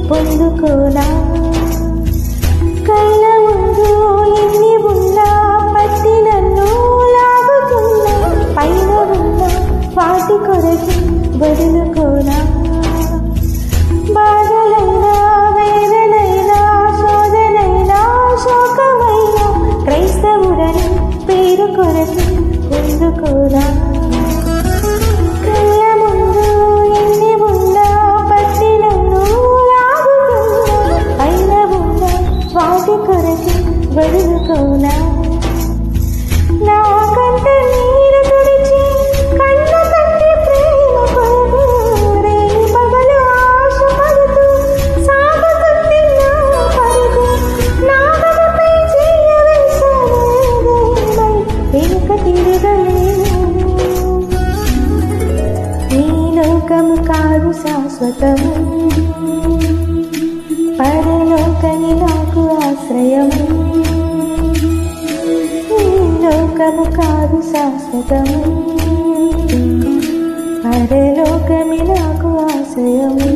పొందుకోనా కళ్ళ ముందు ఎన్ని ఉన్నా పట్టి నన్ను లాగుతున్నా పైన ఉన్న వాటి కొరకు వదులుకోనా బాధలైనా వేదనైనా శోధనైనా శోకమైనా క్రైస్తవుడని పేరు కొరకు పొందుకోనా కళ్ళ ముందు ఎన్ని ఉన్నా పట్టి నన్ను లాగుతున్నా పైన ఉన్న వాటి కొరకు వదులుకోనా నా కంట నీరు తుడిచి కన్న తండ్రి ప్రేమ కొరకు రేయి పగలు ఆశపడుతూ సాగుతుంది నా పరుగు నా గదపై చేయవేశాను వెనుక తిరగలేను ఈ లోకము కాదు శాశ్వతము పరలోకని నాకు ఆశ్రయము లోకము కాదు శాశ్వతము పరలోకమి నాకు ఆశ్రయము